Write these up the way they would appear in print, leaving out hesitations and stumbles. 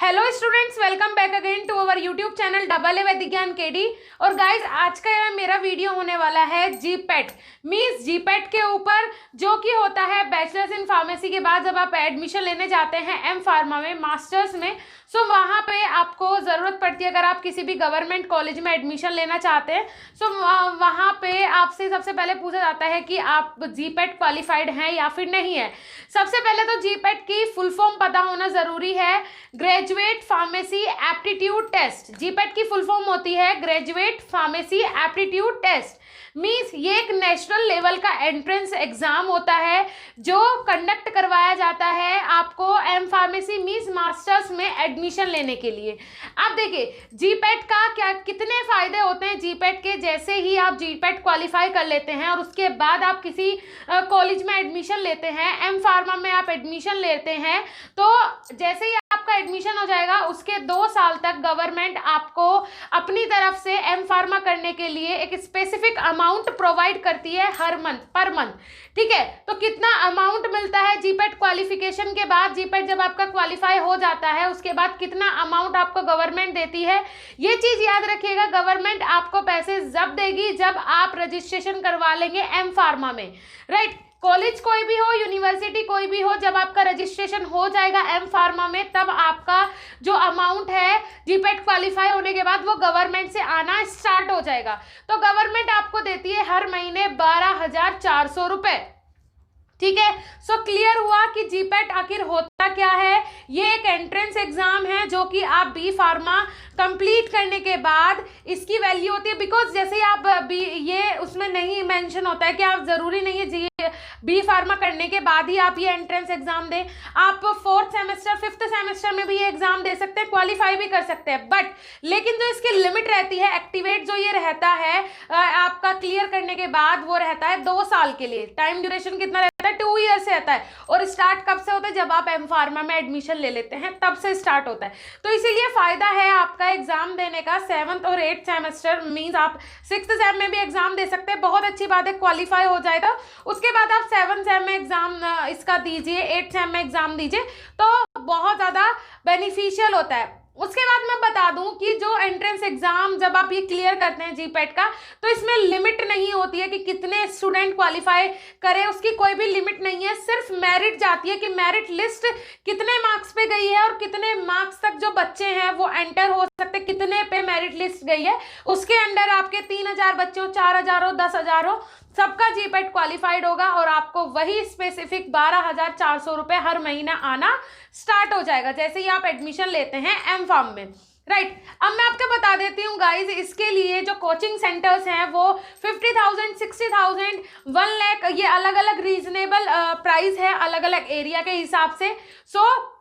Hello students, welcome back again to our YouTube channel double A Vedic Gyan KD. और guys आज का मेरा video होने वाला है जीपेट मीन्स जीपेट के ऊपर, जो कि होता है बैचलर्स इन फार्मेसी के बाद जब आप एडमिशन लेने जाते हैं एम फार्मा में, मास्टर्स में। सो वहाँ पे आपको ज़रूरत पड़ती है, अगर आप किसी भी गवर्नमेंट कॉलेज में एडमिशन लेना चाहते हैं सो वहाँ पे आपसे सबसे पहले पूछा जाता है कि आप जीपेट क्वालिफाइड हैं या फिर नहीं है। सबसे पहले तो जीपेट की फुल फॉर्म पता होना ज़रूरी है, graduate pharmacy aptitude test. GPAT की फुल फॉर्म होती है graduate pharmacy aptitude test. Means ये एक नेशनल लेवल का एंट्रेंस एग्जाम होता है जो कंडक्ट करवाया जाता है आपको एम फार्मेसी मीन्स मास्टर्स में एडमिशन लेने के लिए। अब देखिए जीपेट का क्या कितने फायदे होते हैं जीपेट के। जैसे ही आप जीपेट क्वालिफाई कर लेते हैं और उसके बाद आप किसी कॉलेज में एडमिशन लेते हैं, एम फार्मा में आप एडमिशन लेते हैं, तो जैसे ही आपका एडमिशन हो जाएगा उसके 2 साल तक गवर्नमेंट आपको अपनी तरफ से एम फार्मा करने के लिए एक स्पेसिफिक अमाउंट प्रोवाइड करती है हर मंथ पर मंथ। ठीक है, तो कितना अमाउंट मिलता है जीपेट क्वालिफिकेशन के बाद, जीपेट जब आपका क्वालिफाई हो जाता है उसके बाद कितना अमाउंट आपको गवर्नमेंट देती है, ये चीज याद रखिएगा। गवर्नमेंट आपको पैसे जब देगी जब आप रजिस्ट्रेशन करवा लेंगे एम फार्मा में, राइट। कॉलेज कोई भी हो, यूनिवर्सिटी कोई भी हो, जब आपका रजिस्ट्रेशन हो जाएगा एम फार्मा में तब आपका जो अमाउंट है जीपेट क्वालिफाई होने के बाद वो गवर्नमेंट से आना स्टार्ट हो जाएगा। तो गवर्नमेंट आपको देती है हर महीने 12,400 रुपए। ठीक है, सो क्लियर हुआ कि जीपेट आखिर होता क्या है। ये एक एंट्रेंस एग्जाम है जो कि आप बी फार्मा कंप्लीट करने के बाद इसकी वैल्यू होती है। बिकॉज जैसे आप बी, ये उसमें नहीं मेंशन होता है कि आप जरूरी नहीं है बी फार्मा करने के बाद ही आप ये एंट्रेंस एग्जाम दें। आप 4th सेमेस्टर 5th सेमेस्टर में भी ये एग्जाम दे सकते हैं, क्वालिफाई भी कर सकते हैं। बट लेकिन जो इसकी लिमिट रहती है, एक्टिवेट जो ये रहता है आपका क्लियर करने के बाद, वो रहता है 2 साल के लिए। टाइम ड्यूरेशन कितना रहता है? 2 ईयर से रहता है। और स्टार्ट कब से होता है? जब आप एम फार्मा में एडमिशन ले लेते हैं तब से स्टार्ट होता है। तो इसीलिए फायदा है आपका एग्जाम देने का। 7th और 8th सेमेस्टर मीन्स आप 6th सेम में भी एग्जाम दे सकते हैं। बहुत अच्छी बात है, क्वालिफाई हो जाए तो उसके बाद आप 7th सेम में एग्जाम इसका दीजिए, 8th सेम में एग्जाम दीजिए, तो बहुत ज़्यादा बेनिफिशियल होता है। उसके बाद मैं बता दूं कि जो एंट्रेंस एग्जाम जब आप ये क्लियर करते हैं जीपेट का, तो इसमें लिमिट नहीं होती है कि कितने स्टूडेंट क्वालिफाई करें, उसकी कोई भी लिमिट नहीं है। सिर्फ मेरिट जाती है कि मेरिट लिस्ट कितने मार्क्स पे गई है और कितने मार्क्स तक जो बच्चे हैं वो एंटर हो सकते, कितने पे मेरिट लिस्ट गई है, उसके अंडर आपके 3,000 बच्चे हो, 4,000 हो, 10,000 हो, सबका जीपेट क्वालिफाइड होगा और आपको वही स्पेसिफिक 12,400 रुपए हर महीना आना स्टार्ट हो जाएगा जैसे ही आप एडमिशन लेते हैं एम फार्म में, राइट। अब मैं आपको बता देती हूँ गाइज, इसके लिए जो कोचिंग सेंटर्स हैं वो 50,000, 60,000, 1 लाख, ये अलग अलग रीजनेबल प्राइस है अलग अलग एरिया के हिसाब से। सो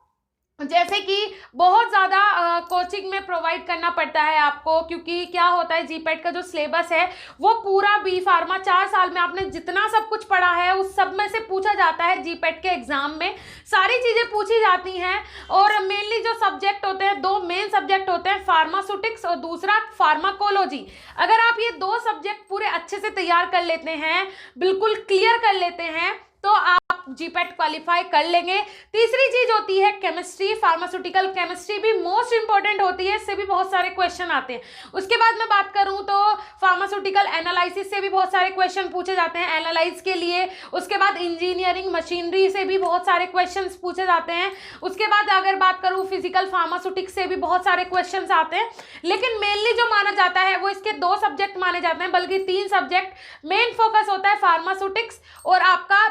जैसे कि बहुत ज़्यादा कोचिंग में प्रोवाइड करना पड़ता है आपको, क्योंकि क्या होता है जीपेट का जो सिलेबस है वो पूरा बी फार्मा 4 साल में आपने जितना सब कुछ पढ़ा है उस सब में से पूछा जाता है। जीपेट के एग्जाम में सारी चीज़ें पूछी जाती हैं और मेनली जो सब्जेक्ट होते हैं, 2 मेन सब्जेक्ट होते हैं, फार्मास्यूटिक्स और दूसरा फार्माकोलॉजी। अगर आप ये 2 सब्जेक्ट पूरे अच्छे से तैयार कर लेते हैं, बिल्कुल क्लियर कर लेते हैं, तो आप जीपेट क्वालिफाई कर लेंगे। तीसरी चीज होती है केमिस्ट्री, फार्मास्यूटिकल केमिस्ट्री भी मोस्ट इंपॉर्टेंट होती है, इससे भी बहुत सारे क्वेश्चन आते हैं। उसके बाद मैं बात करूं तो फार्मास्यूटिकल एनालिसिस से भी बहुत सारे क्वेश्चन पूछे जाते हैं एनालाइज के लिए। उसके बाद इंजीनियरिंग मशीनरी से भी बहुत सारे क्वेश्चन पूछे जाते हैं। उसके बाद अगर बात करूं फिजिकल फार्मास्यूटिक्स से भी बहुत सारे क्वेश्चन आते हैं। लेकिन मेनली जो माना जाता है वो इसके 2 सब्जेक्ट माने जाते हैं, बल्कि 3 सब्जेक्ट मेन फोकस होता है, फार्मास्यूटिक्स और आपका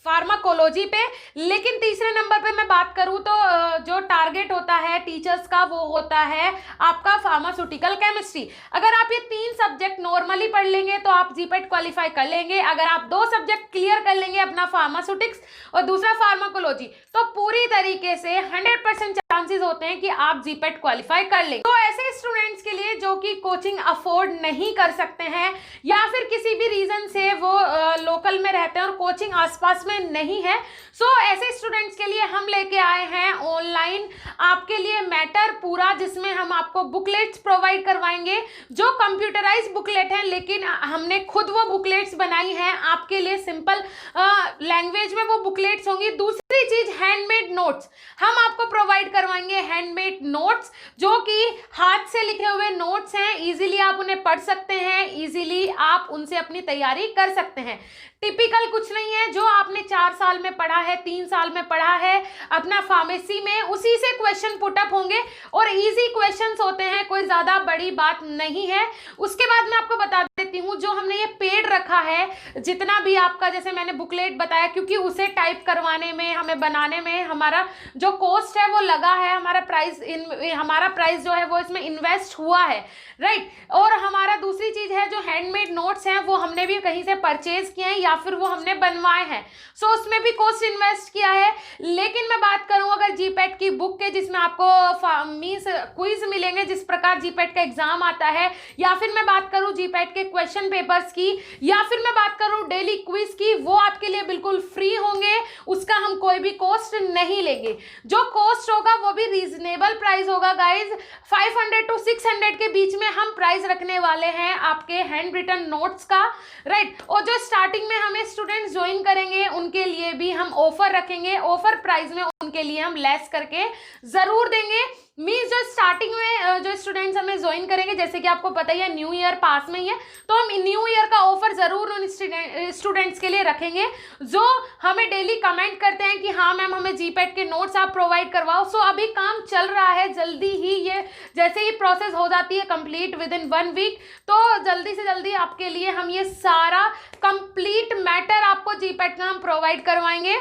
फार्माकोलॉजी पे। लेकिन तीसरे नंबर पे मैं बात करूं तो जो टारगेट होता है टीचर्स का वो होता है आपका फार्मास्यूटिकल केमिस्ट्री। अगर आप ये 3 सब्जेक्ट नॉर्मली पढ़ लेंगे तो आप जीपेट क्वालिफाई कर लेंगे। अगर आप 2 सब्जेक्ट क्लियर कर लेंगे, अपना फार्मास्यूटिक्स और दूसरा फार्माकोलॉजी, तो पूरी तरीके से 100% चांसेस होते हैं कि आप जीपेट क्वालिफाई कर लेंगे। तो ऐसे स्टूडेंट्स के लिए जो कि कोचिंग अफोर्ड नहीं कर सकते हैं या फिर किसी भी रीजन से वो लोकल में रहते हैं और कोचिंग आसपास में नहीं है, सो ऐसे स्टूडेंट्स के लिए हम लेके आए हैं ऑनलाइन आपके लिए मैटर पूरा, जिसमें हम आपको बुकलेट्स प्रोवाइड करवाएंगे जो कंप्यूटराइज बुकलेट हैं, लेकिन हमने खुद वो बुकलेट्स बनाई हैं आपके लिए। सिंपल लैंग्वेज में वो बुकलेट्स होंगी। दूसरी दूसरी चीज हैंडमेड नोट्स, हम आपको प्रोवाइड करवाएंगे हैंडमेड नोट्स, जो कि हाथ से लिखे हुए नोट्स हैं, इजीली आप उन्हें पढ़ सकते हैं, इजीली आप उनसे अपनी तैयारी कर सकते हैं। टिपिकल कुछ नहीं है, जो आपने 4 साल में पढ़ा है, 3 साल में पढ़ा है अपना फार्मेसी में, उसी से क्वेश्चन पुटअप होंगे और इजी क्वेश्चंस होते हैं, कोई ज्यादा बड़ी बात नहीं है। उसके बाद मैं आपको बता देती हूँ, जो हमने ये पेड रखा है, जितना भी आपका, जैसे मैंने बुकलेट बताया, क्योंकि उसे टाइप करवाने में, हमें बनाने में हमारा जो कॉस्ट है वो लगा है, हमारा प्राइस जो है वो इसमें इन्वेस्ट हुआ है, राइट। और हमारा दूसरी चीज है, जो हैंडमेड नोट्स हैं वो हमने भी कहीं से परचेज किए हैं या फिर वो हमने बनवाए हैं, सो उसमें भी कॉस्ट इन्वेस्ट किया है। लेकिन मैं बात करूं अगर जीपैट की बुक के, जिसमें आपको मींस क्विज मिलेंगे जिस प्रकार जीपैट का एग्जाम आता है, या फिर मैं बात करूं जीपैट के क्वेश्चन पेपर्स की, या फिर मैं बात करूं डेली क्विज की, वो आपके लिए बिल्कुल फ्री होंगे, उसका हम कोई भी कॉस्ट नहीं लेंगे। जो कॉस्ट होगा वो भी रीजनेबल प्राइस होगा गाइज, 500 to 600 के बीच में हम प्राइस रखने वाले हैं आपके हैंड रिटन नोट्स का, राइट। और जो स्टार्टिंग में हमें स्टूडेंट्स ज्वाइन करेंगे उनके लिए भी हम ऑफर रखेंगे, ऑफर प्राइस में उनके लिए हम लेस करके जरूर देंगे। मीन्स जो स्टार्टिंग में जो स्टूडेंट्स हमें ज्वाइन करेंगे, जैसे कि आपको पता ही है न्यू ईयर पास में ही है, तो हम न्यू ईयर का ऑफर जरूर उन स्टूडेंट्स के लिए रखेंगे जो हमें डेली कमेंट करते हैं कि हाँ मैम हमें जीपैट के नोट्स आप प्रोवाइड करवाओ। सो अभी काम चल रहा है, जल्दी ही ये जैसे ही प्रोसेस हो जाती है कंप्लीट विद इन 1 वीक, तो जल्दी से जल्दी आपके लिए हम ये सारा कंप्लीट मैटर आपको जीपैट का हम प्रोवाइड करवाएंगे।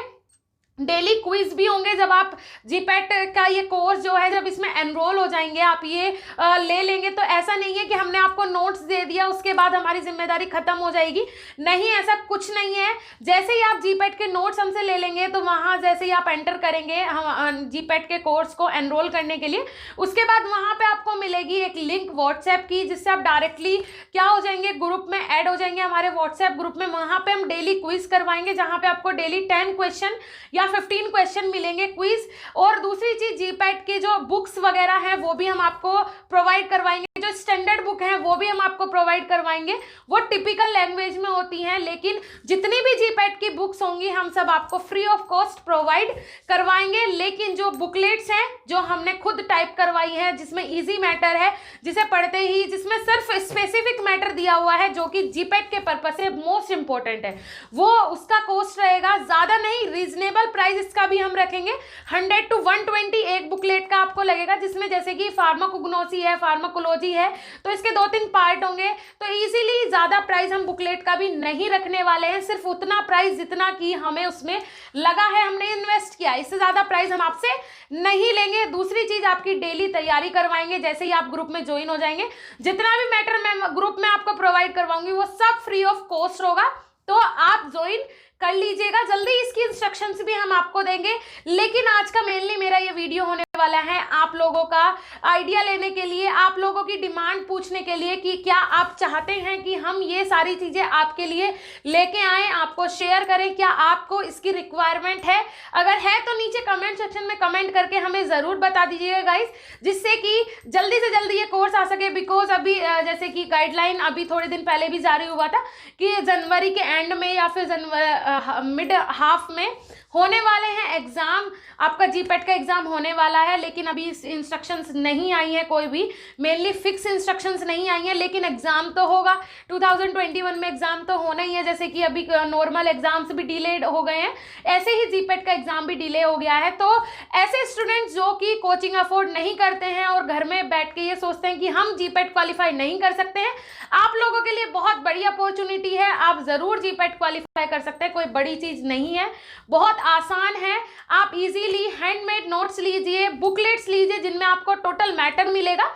डेली क्विज भी होंगे, जब आप जीपैट का ये कोर्स जो है जब इसमें एनरोल हो जाएंगे, आप ये ले लेंगे, तो ऐसा नहीं है कि हमने आपको नोट्स दे दिया उसके बाद हमारी जिम्मेदारी खत्म हो जाएगी, नहीं, ऐसा कुछ नहीं है। जैसे ही आप जीपैट के नोट्स हमसे ले लेंगे, तो वहाँ जैसे ही आप एंटर करेंगे हम जीपैट के कोर्स को एनरोल करने के लिए, उसके बाद वहाँ पर आपको मिलेगी एक लिंक व्हाट्सएप की, जिससे आप डायरेक्टली क्या हो जाएंगे, ग्रुप में ऐड हो जाएंगे हमारे व्हाट्सएप ग्रुप में। वहाँ पर हम डेली क्विज करवाएंगे, जहाँ पे आपको डेली 10 क्वेश्चन या 15 क्वेश्चन मिलेंगे क्विज। और दूसरी चीज, जीपैट की जो बुक्स वगैरह हैं वो भी हम आपको प्रोवाइड करवाएंगे, जो स्टैंडर्ड बुक है वो भी हम आपको प्रोवाइड करवाएंगे, वो टिपिकल लैंग्वेज में होती हैं, लेकिन जितनी भी जीपैट की बुक्स होंगी हम सब आपको फ्री ऑफ कॉस्ट प्रोवाइड करवाएंगे। लेकिन जो बुकलेट्स हैं जो हमने खुद टाइप करवाई है, जिसमें इजी मैटर है, जिसे पढ़ते ही, जिसमें सिर्फ स्पेसिफिक मैटर दिया हुआ है जो कि जीपैट के पर्पस से मोस्ट इंपॉर्टेंट है, वो उसका कॉस्ट रहेगा ज्यादा नहीं, रीजनेबल प्राइस इसका भी हम रखेंगे। 100 to 120 एक बुकलेट का आपको लगेगा, जिसमें जैसे कि फार्माकोग्नोसी है, फार्माकोलॉजी है, तो इसके 2-3 पार्ट होंगे, तो इजीली ज्यादा प्राइस हम बुकलेट का भी नहीं रखने वाले हैं, सिर्फ उतना प्राइस जितना कि हमें उसमें लगा है, हमने इन्वेस्ट किया, इससे ज्यादा प्राइस हम आपसे नहीं लेंगे। दूसरी चीज, आपकी डेली तैयारी करवाएंगे, जैसे ही आप ग्रुप में ज्वाइन हो जाएंगे, जितना भी मैटर मैं ग्रुप में आपको प्रोवाइड करवाऊंगी वो सब फ्री ऑफ कॉस्ट होगा, तो आप ज्वाइन कर लीजिएगा। जल्दी इसकी इंस्ट्रक्शंस भी हम आपको देंगे। लेकिन आज का मेनली मेरा ये वीडियो होने वाला है आप लोगों का आइडिया लेने के लिए, आप लोगों की डिमांड पूछने के लिए कि क्या आप चाहते हैं कि हम ये सारी चीजें आपके लिए लेके आएं, आपको शेयर करें, क्या आपको इसकी रिक्वायरमेंट है। अगर है तो नीचे कमेंट सेक्शन में कमेंट करके हमें जरूर बता दीजिएगा गाइस, जिससे कि जल्दी से जल्दी ये कोर्स आ सके। बिकॉज अभी जैसे कि गाइडलाइन अभी थोड़े दिन पहले भी जारी हुआ था कि जनवरी के एंड में या फिर मिड हाफ में होने वाले हैं एग्जाम, आपका जीपैट का एग्जाम होने वाला है, लेकिन अभी इंस्ट्रक्शंस नहीं आई हैं, कोई भी मेनली फिक्स इंस्ट्रक्शंस नहीं आई हैं, लेकिन एग्जाम तो होगा। 2021 में एग्जाम तो होना ही है, जैसे कि अभी नॉर्मल एग्जाम्स भी डिलेड हो गए हैं, ऐसे ही जीपैट का एग्जाम भी डिले हो गया है। तो ऐसे स्टूडेंट्स जो कि कोचिंग अफोर्ड नहीं करते हैं और घर में बैठ के ये सोचते हैं कि हम जीपैट क्वालिफाई नहीं कर सकते हैं, आप लोगों के लिए बहुत बड़ी अपॉर्चुनिटी है, आप जरूर जीपैट क्वालिफाई कर सकते हैं, कोई बड़ी चीज नहीं है, बहुत आसान है। आप इजीली हैंडमेड नोट्स लीजिए, बुकलेट्स लीजिए जिनमें आपको टोटल मैटर मिलेगा,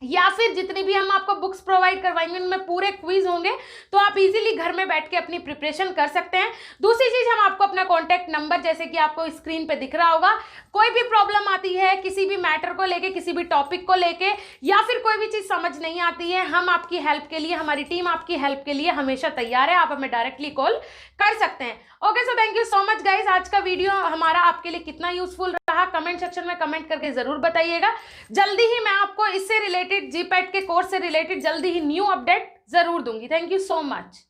या फिर जितनी भी हम आपको बुक्स प्रोवाइड करवाएंगे उनमें पूरे क्विज होंगे, तो आप इजीली घर में बैठ के अपनी प्रिपरेशन कर सकते हैं। दूसरी चीज, हम आपको अपना कॉन्टैक्ट नंबर, जैसे कि आपको स्क्रीन पे दिख रहा होगा, कोई भी प्रॉब्लम आती है किसी भी मैटर को लेके, किसी भी टॉपिक को लेके, या फिर कोई भी चीज समझ नहीं आती है, हम आपकी हेल्प के लिए, हमारी टीम आपकी हेल्प के लिए हमेशा तैयार है, आप हमें डायरेक्टली कॉल कर सकते हैं। Okay, so thank you so much guys. आज का वीडियो हमारा आपके लिए कितना यूजफुल रहा कमेंट सेक्शन में कमेंट करके जरूर बताइएगा। जल्दी ही मैं आपको इससे रिलेटेड, जीपैट के कोर्स से रिलेटेड जल्दी ही न्यू अपडेट जरूर दूंगी। Thank you so much.